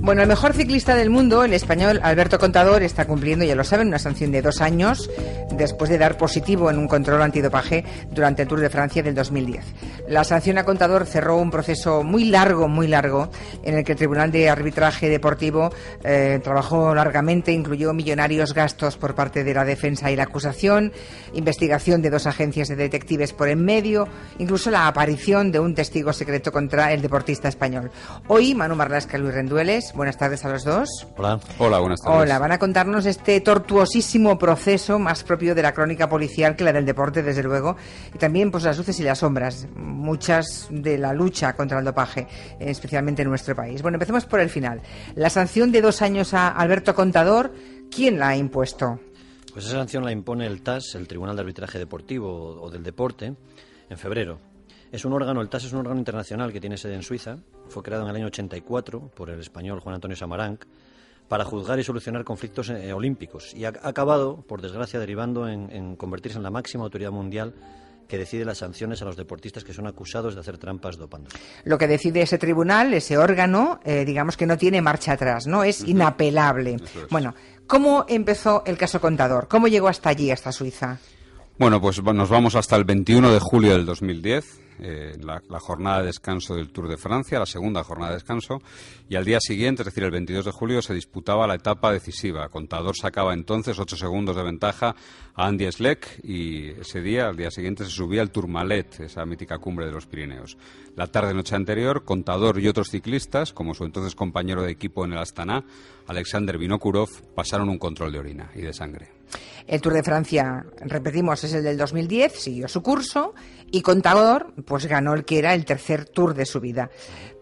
Bueno, el mejor ciclista del mundo, el español Alberto Contador, está cumpliendo, ya lo saben, una sanción de 2 años después de dar positivo en un control antidopaje durante el Tour de Francia del 2010. La sanción a Contador cerró un proceso muy largo, en el que el Tribunal de Arbitraje Deportivo trabajó largamente, incluyó millonarios gastos por parte de la defensa y la acusación, investigación de 2 agencias de detectives por en medio, incluso la aparición de un testigo secreto contra el deportista español. Hoy, Manu Marlasca y Luis Rendueles, buenas tardes a los dos. Hola. Hola, buenas tardes. Hola, van a contarnos este tortuosísimo proceso, más propio de la crónica policial que la del deporte, desde luego, y también pues las luces y las sombras, muchas de la lucha contra el dopaje, especialmente en nuestro país. Bueno, empecemos por el final. La sanción de 2 años a Alberto Contador, ¿quién la ha impuesto? Pues esa sanción la impone el TAS, el Tribunal de Arbitraje Deportivo o del Deporte, en febrero. El TAS es un órgano internacional que tiene sede en Suiza. Fue creado en el año 84 por el español Juan Antonio Samaranch para juzgar y solucionar conflictos olímpicos, y ha acabado, por desgracia, derivando en convertirse en la máxima autoridad mundial que decide las sanciones a los deportistas que son acusados de hacer trampas dopando. Lo que decide ese tribunal, ese órgano, digamos que no tiene marcha atrás, ¿no? Es inapelable. Bueno, ¿cómo empezó el caso Contador? ¿Cómo llegó hasta allí, hasta Suiza? Bueno, pues nos vamos hasta el 21 de julio del 2010, la jornada de descanso del Tour de Francia, la segunda jornada de descanso, y al día siguiente, es decir, el 22 de julio, se disputaba la etapa decisiva. Contador sacaba entonces 8 segundos de ventaja a Andy Schleck, y ese día, al día siguiente, se subía el Tourmalet, esa mítica cumbre de los Pirineos. La tarde-noche anterior, Contador y otros ciclistas, como su entonces compañero de equipo en el Astana, Alexander Vinokurov, pasaron un control de orina y de sangre. El Tour de Francia, repetimos, es el del 2010, siguió su curso, y Contador pues ganó el que era el tercer Tour de su vida.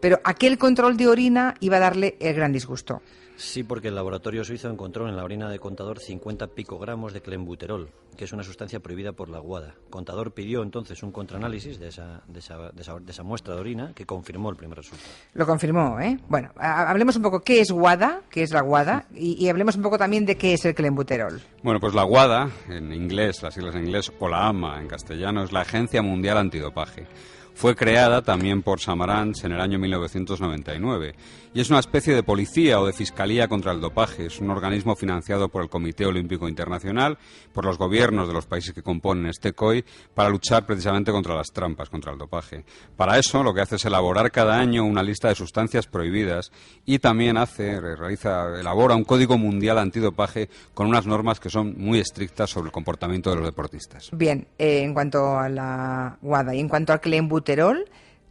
Pero aquel control de orina iba a darle el gran disgusto. Sí, porque el laboratorio suizo encontró en la orina de Contador 50 picogramos de clenbuterol, que es una sustancia prohibida por la WADA. Contador pidió entonces un contraanálisis de esa muestra de orina, que confirmó el primer resultado. Lo confirmó, ¿eh? Bueno, hablemos un poco qué es WADA, qué es la WADA, y hablemos un poco también de qué es el clenbuterol. Bueno, pues la WADA, en inglés, las siglas en inglés, o la AMA en castellano, es la Agencia Mundial Antidopaje. Fue creada también por Samaranch en el año 1999 y es una especie de policía o de fiscalía contra el dopaje. Es un organismo financiado por el Comité Olímpico Internacional, por los gobiernos de los países que componen este COI, para luchar precisamente contra las trampas, contra el dopaje. Para eso lo que hace es elaborar cada año una lista de sustancias prohibidas y también elabora un código mundial antidopaje con unas normas que son muy estrictas sobre el comportamiento de los deportistas. Bien, en cuanto a la WADA y en cuanto al clenbuterol,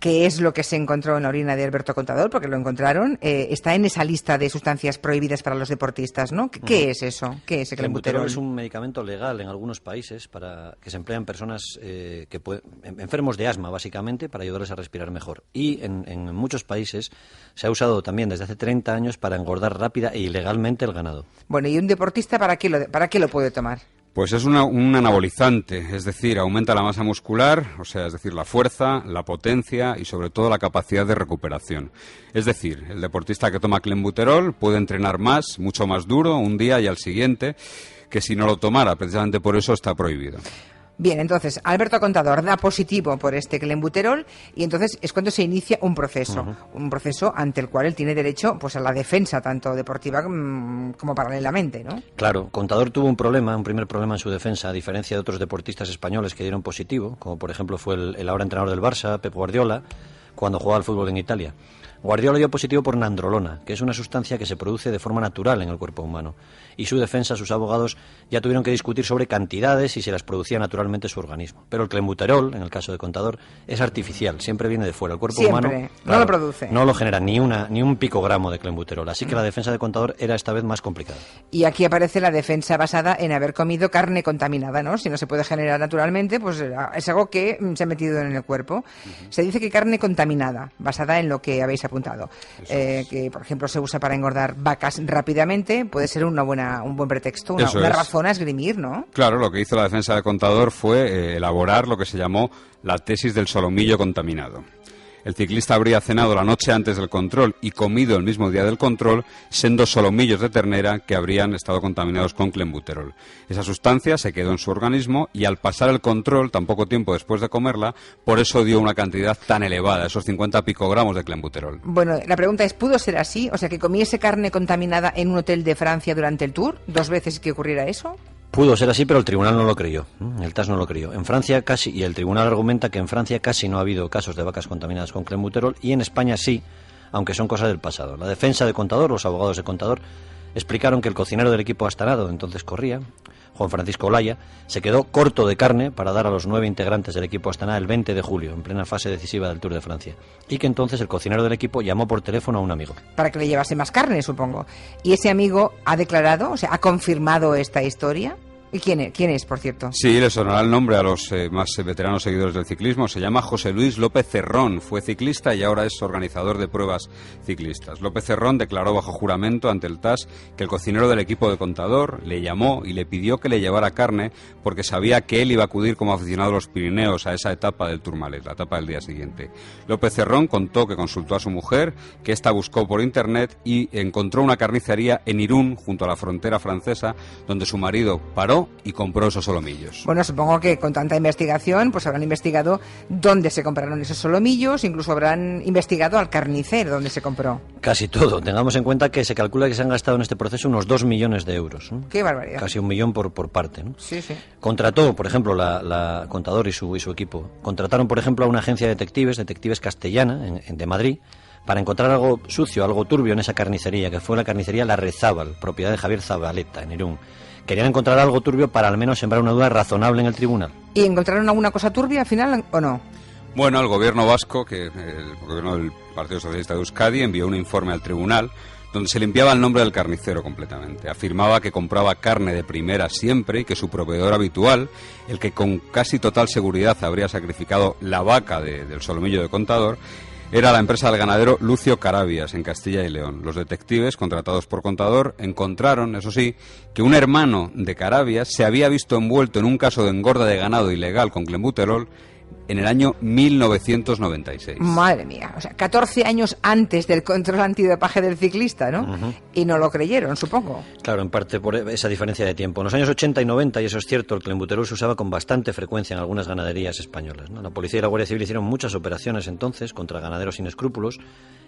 que es lo que se encontró en la orina de Alberto Contador, porque lo encontraron, está en esa lista de sustancias prohibidas para los deportistas, ¿no? ¿Qué es eso? ¿Qué es el clenbuterol? Es un medicamento legal en algunos países que se emplea en personas enfermos de asma, básicamente, para ayudarles a respirar mejor. Y en muchos países se ha usado también desde hace 30 años para engordar rápida e ilegalmente el ganado. Bueno, ¿y un deportista para qué lo puede tomar? Pues es un anabolizante, es decir, aumenta la masa muscular, es decir, la fuerza, la potencia y sobre todo la capacidad de recuperación. Es decir, el deportista que toma clenbuterol puede entrenar más, mucho más duro, un día y al siguiente, que si no lo tomara. Precisamente por eso está prohibido. Bien, entonces, Alberto Contador da positivo por este clenbuterol y entonces es cuando se inicia un proceso ante el cual él tiene derecho pues a la defensa, tanto deportiva como paralelamente, ¿no? Claro, Contador tuvo un primer problema en su defensa, a diferencia de otros deportistas españoles que dieron positivo, como por ejemplo fue el ahora entrenador del Barça, Pep Guardiola, cuando jugaba al fútbol en Italia. Guardiola dio positivo por nandrolona, que es una sustancia que se produce de forma natural en el cuerpo humano. Y su defensa, sus abogados, ya tuvieron que discutir sobre cantidades y si las producía naturalmente su organismo. Pero el clenbuterol, en el caso de Contador, es artificial, siempre viene de fuera. El cuerpo humano no lo produce. No lo genera ni un picogramo de clenbuterol. Así que la defensa de Contador era esta vez más complicada. Y aquí aparece la defensa basada en haber comido carne contaminada, ¿no? Si no se puede generar naturalmente, pues es algo que se ha metido en el cuerpo. Se dice que carne contaminada, basada en lo que habéis apuntado, que por ejemplo se usa para engordar vacas rápidamente, puede ser un buen pretexto, una razón a esgrimir, ¿no? Claro, lo que hizo la defensa de Contador fue elaborar lo que se llamó la tesis del solomillo contaminado. El ciclista habría cenado la noche antes del control y comido el mismo día del control sendos solomillos de ternera que habrían estado contaminados con clenbuterol. Esa sustancia se quedó en su organismo y al pasar el control, tan poco tiempo después de comerla, por eso dio una cantidad tan elevada, esos 50 picogramos de clenbuterol. Bueno, la pregunta es, ¿pudo ser así? O sea, que comiese carne contaminada en un hotel de Francia durante el Tour, 2 veces que ocurriera eso. Pudo ser así, pero el tribunal no lo creyó. El TAS no lo creyó. En Francia casi, y el tribunal argumenta que en Francia casi no ha habido casos de vacas contaminadas con clenbuterol, y en España sí, aunque son cosas del pasado. La defensa de Contador, los abogados de Contador, explicaron que el cocinero del equipo Astana, donde entonces corría, Juan Francisco Olaya, se quedó corto de carne para dar a los 9 integrantes del equipo Astana el 20 de julio, en plena fase decisiva del Tour de Francia, y que entonces el cocinero del equipo llamó por teléfono a un amigo. Para que le llevase más carne, supongo. ¿Y ese amigo ha declarado, o sea, ha confirmado esta historia? ¿Y quién es, por cierto? Sí, le sonará el nombre a los más veteranos seguidores del ciclismo. Se llama José Luis López Cerrón. Fue ciclista y ahora es organizador de pruebas ciclistas. López Cerrón declaró bajo juramento ante el TAS que el cocinero del equipo de Contador le llamó y le pidió que le llevara carne porque sabía que él iba a acudir como aficionado a los Pirineos a esa etapa del Tourmalet, la etapa del día siguiente. López Cerrón contó que consultó a su mujer, que ésta buscó por internet y encontró una carnicería en Irún, junto a la frontera francesa, donde su marido paró y compró esos solomillos. Bueno, supongo que con tanta investigación pues habrán investigado dónde se compraron esos solomillos, incluso habrán investigado al carnicero donde se compró. Casi todo. Tengamos en cuenta que se calcula que se han gastado en este proceso unos 2 millones de euros. ¡Qué barbaridad! Casi 1 millón por parte, ¿no? Sí, sí. Contrató, por ejemplo, la Contador y su equipo. Contrataron, por ejemplo, a una agencia de detectives castellana de Madrid, para encontrar algo sucio, algo turbio en esa carnicería, que fue la carnicería La Rezábal, propiedad de Javier Zabaleta, en Irún. Querían encontrar algo turbio para al menos sembrar una duda razonable en el tribunal. ¿Y encontraron alguna cosa turbia al final o no? Bueno, el gobierno vasco, el gobierno del Partido Socialista de Euskadi, envió un informe al tribunal donde se limpiaba el nombre del carnicero completamente. Afirmaba que compraba carne de primera siempre y que su proveedor habitual, el que con casi total seguridad habría sacrificado la vaca del solomillo de Contador, era la empresa del ganadero Lucio Carabias, en Castilla y León. Los detectives, contratados por Contador, encontraron, eso sí, que un hermano de Carabias se había visto envuelto en un caso de engorda de ganado ilegal con clenbuterol en el año 1996. Madre mía, o sea, 14 años antes del control antidopaje del ciclista, ¿no? Uh-huh. Y no lo creyeron, supongo. Claro, en parte por esa diferencia de tiempo. En los años 80 y 90, y eso es cierto, el clenbuterol se usaba con bastante frecuencia en algunas ganaderías españolas, ¿no? La policía y la Guardia Civil hicieron muchas operaciones entonces contra ganaderos sin escrúpulos,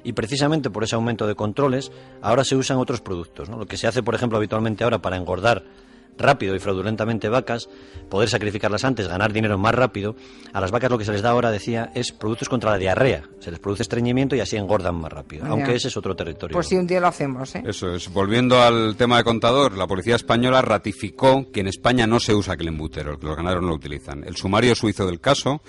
y precisamente por ese aumento de controles ahora se usan otros productos, ¿no? Lo que se hace, por ejemplo, habitualmente ahora para engordar rápido y fraudulentamente vacas, poder sacrificarlas antes, ganar dinero más rápido. A las vacas lo que se les da ahora, decía, es productos contra la diarrea. Se les produce estreñimiento y así engordan más rápido, aunque ese es otro territorio. Pues sí, un día lo hacemos, ¿eh? Eso es. Volviendo al tema de Contador, la policía española ratificó que en España no se usa clenbuterol, que los ganaderos no lo utilizan. El sumario suizo del caso,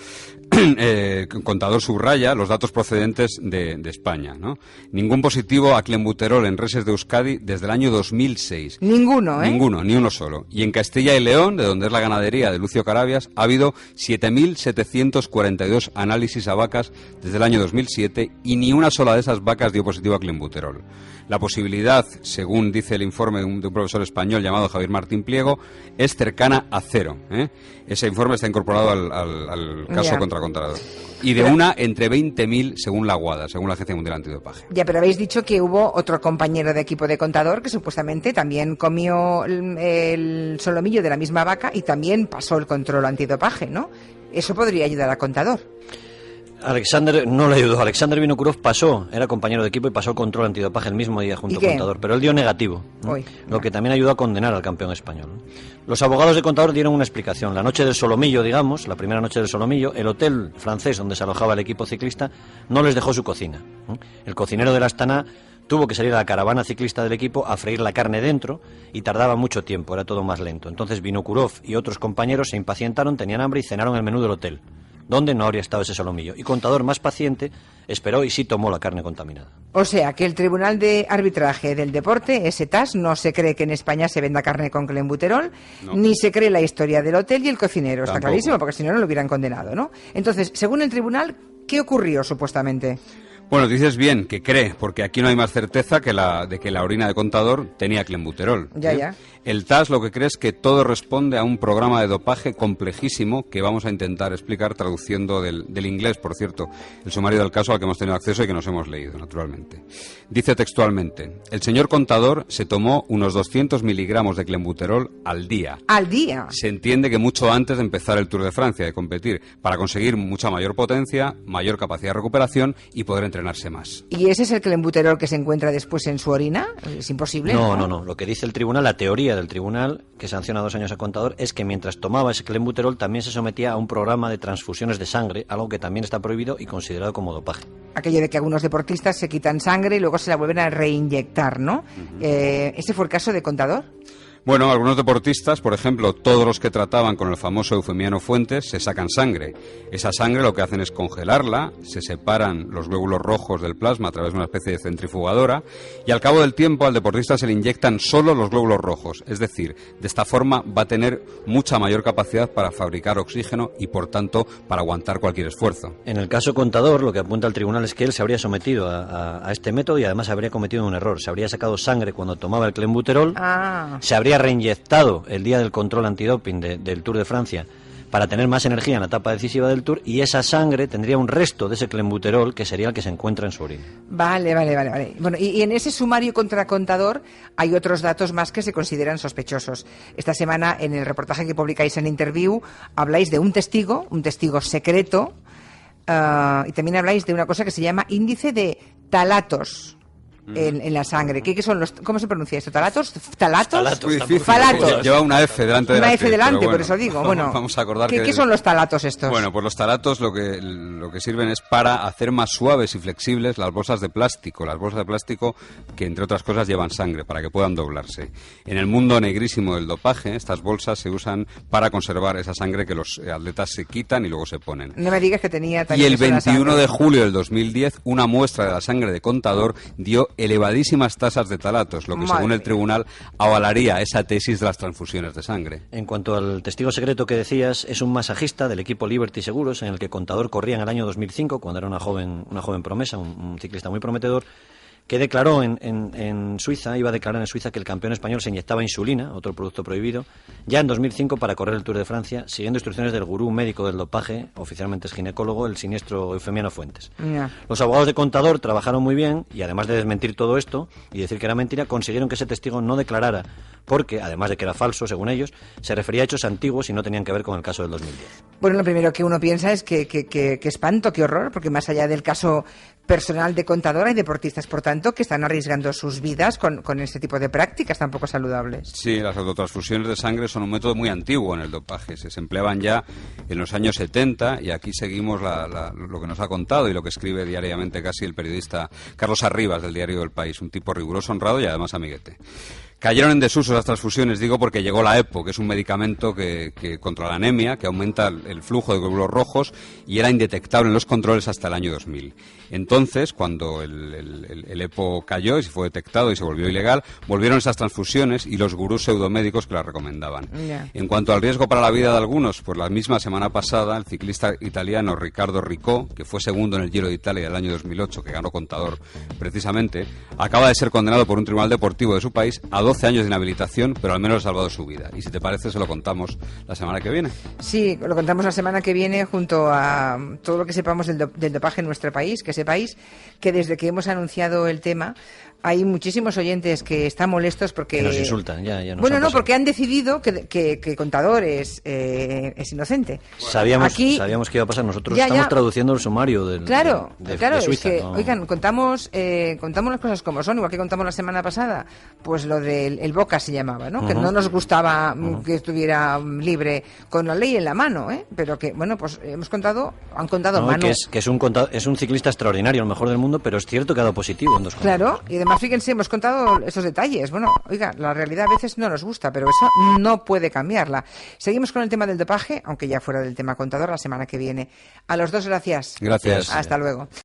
Contador subraya los datos procedentes de España, ¿no? Ningún positivo a clenbuterol en reses de Euskadi desde el año 2006. Ninguno, ¿eh? Ninguno, ni uno solo. Y en Castilla y León, de donde es la ganadería de Lucio Carabias, ha habido 7.742 análisis a vacas desde el año 2007 y ni una sola de esas vacas dio positivo a clenbuterol. La posibilidad, según dice el informe de un profesor español llamado Javier Martín Pliego, es cercana a cero, ¿eh? Ese informe está incorporado al caso contra Contador. Y de una entre 20.000 según la WADA, según la Agencia Mundial Antidopaje. Ya, pero habéis dicho que hubo otro compañero de equipo de Contador que supuestamente también comió el solomillo de la misma vaca y también pasó el control antidopaje, ¿no? Eso podría ayudar a Contador. Alexander no le ayudó. Alexander Vinokurov era compañero de equipo y pasó el control antidopaje el mismo día junto a Contador, pero él dio negativo, ¿no? Lo que también ayudó a condenar al campeón español, ¿no? Los abogados de Contador dieron una explicación. La noche del solomillo, digamos, la primera noche del solomillo, el hotel francés donde se alojaba el equipo ciclista no les dejó su cocina, ¿no? El cocinero del Astana tuvo que salir a la caravana ciclista del equipo a freír la carne dentro y tardaba mucho tiempo, era todo más lento. Entonces Vinokurov y otros compañeros se impacientaron, tenían hambre y cenaron el menú del hotel, donde no habría estado ese solomillo. Y Contador, más paciente, esperó y sí tomó la carne contaminada. O sea, que el Tribunal de Arbitraje del Deporte, ese TAS, no se cree que en España se venda carne con clenbuterol, ni se cree la historia del hotel y el cocinero. Está clarísimo, porque si no, no lo hubieran condenado, ¿no? Entonces, según el tribunal, ¿qué ocurrió supuestamente? Bueno, dices bien que cree, porque aquí no hay más certeza que de que la orina de Contador tenía clenbuterol. Ya. El TAS lo que cree es que todo responde a un programa de dopaje complejísimo que vamos a intentar explicar traduciendo del inglés, por cierto, el sumario del caso al que hemos tenido acceso y que nos hemos leído, naturalmente. Dice textualmente: el señor Contador se tomó unos 200 miligramos de clenbuterol al día. ¿Al día? Se entiende que mucho antes de empezar el Tour de Francia, de competir, para conseguir mucha mayor potencia, mayor capacidad de recuperación y poder entrenarse más. ¿Y ese es el clenbuterol que se encuentra después en su orina? ¿Es imposible? No. Lo que dice el tribunal, la teoría del tribunal, que sanciona 2 años a Contador, es que mientras tomaba ese clenbuterol también se sometía a un programa de transfusiones de sangre, algo que también está prohibido y considerado como dopaje. Aquello de que algunos deportistas se quitan sangre y luego se la vuelven a reinyectar, ¿no? ¿Ese fue el caso de Contador? Bueno, algunos deportistas, por ejemplo, todos los que trataban con el famoso Eufemiano Fuentes, se sacan sangre. Esa sangre lo que hacen es congelarla, se separan los glóbulos rojos del plasma a través de una especie de centrifugadora y al cabo del tiempo al deportista se le inyectan solo los glóbulos rojos. Es decir, de esta forma va a tener mucha mayor capacidad para fabricar oxígeno y, por tanto, para aguantar cualquier esfuerzo. En el caso Contador, lo que apunta el tribunal es que él se habría sometido a este método y además habría cometido un error. Se habría sacado sangre cuando tomaba el clenbuterol, se habría reinyectado el día del control antidoping del Tour de Francia para tener más energía en la etapa decisiva del Tour, y esa sangre tendría un resto de ese clenbuterol que sería el que se encuentra en su orina. Vale. Bueno, y en ese sumario contra Contador hay otros datos más que se consideran sospechosos. Esta semana, en el reportaje que publicáis en Interview, habláis de un testigo secreto, y también habláis de una cosa que se llama índice de talatos en la sangre. ¿Qué son los, ¿cómo se pronuncia esto? ¿Talatos? Falatos. Lleva una F delante de la Una F delante, bueno, por eso digo. Bueno, vamos a acordar ¿qué son los talatos estos? Bueno, pues los talatos lo que sirven es para hacer más suaves y flexibles las bolsas de plástico. Las bolsas de plástico que, entre otras cosas, llevan sangre para que puedan doblarse. En el mundo negrísimo del dopaje, estas bolsas se usan para conservar esa sangre que los atletas se quitan y luego se ponen. No me digas que tenía Y el 21 de julio del 2010, una muestra de la sangre de Contador dio elevadísimas tasas de talatos, lo que según el tribunal avalaría esa tesis de las transfusiones de sangre. En cuanto al testigo secreto que decías, es un masajista del equipo Liberty Seguros, en el que Contador corría en el año 2005, cuando era una joven promesa, un ciclista muy prometedor, que declaró en Suiza, iba a declarar en Suiza que el campeón español se inyectaba insulina, otro producto prohibido, ya en 2005 para correr el Tour de Francia, siguiendo instrucciones del gurú médico del dopaje, oficialmente es ginecólogo, el siniestro Eufemiano Fuentes. Los abogados de Contador trabajaron muy bien y, además de desmentir todo esto y decir que era mentira, consiguieron que ese testigo no declarara, porque, además de que era falso, según ellos, se refería a hechos antiguos y no tenían que ver con el caso del 2010. Bueno, lo primero que uno piensa es que espanto, qué horror, porque más allá del caso personal de Contador hay deportistas, por tanto, que están arriesgando sus vidas con este tipo de prácticas tan poco saludables. Sí, las autotransfusiones de sangre son un método muy antiguo en el dopaje. Se empleaban ya en los años 70 y aquí seguimos lo que nos ha contado y lo que escribe diariamente casi el periodista Carlos Arribas del diario El País, un tipo riguroso, honrado y además amiguete. Cayeron en desuso las transfusiones, digo, porque llegó la EPO, que es un medicamento que contra la anemia, que aumenta el flujo de glóbulos rojos y era indetectable en los controles hasta el año 2000. Entonces, cuando el EPO cayó y se fue detectado y se volvió ilegal, volvieron esas transfusiones y los gurús pseudomédicos que las recomendaban. En cuanto al riesgo para la vida de algunos, pues la misma semana pasada, el ciclista italiano Riccardo Ricó, que fue segundo en el Giro de Italia del año 2008, que ganó Contador precisamente, acaba de ser condenado por un tribunal deportivo de su país a 12 años de inhabilitación, pero al menos ha salvado su vida. Y si te parece, se lo contamos la semana que viene. Sí, lo contamos la semana que viene junto a todo lo que sepamos del dopaje en nuestro país, que sepáis que desde que hemos anunciado el tema hay muchísimos oyentes que están molestos porque... Que nos insultan, ya nos Bueno, no, pasado. porque han decidido que Contador es inocente. Sabíamos que iba a pasar. Nosotros estamos traduciendo el sumario de Claro, Suiza. es que, ¿no? oigan, contamos las cosas como son, igual que contamos la semana pasada, pues lo del el Boca se llamaba, ¿no? Que no nos gustaba que estuviera libre con la ley en la mano, pero que, bueno, pues han contado No, mano. que es un ciclista extraordinario, el mejor del mundo, pero es cierto que ha dado positivo en 2 controles. Claro, y además fíjense, hemos contado esos detalles. Bueno, oiga, la realidad a veces no nos gusta, pero eso no puede cambiarla. Seguimos con el tema del dopaje, aunque ya fuera del tema Contador la semana que viene. A los dos, gracias. Gracias. Hasta luego.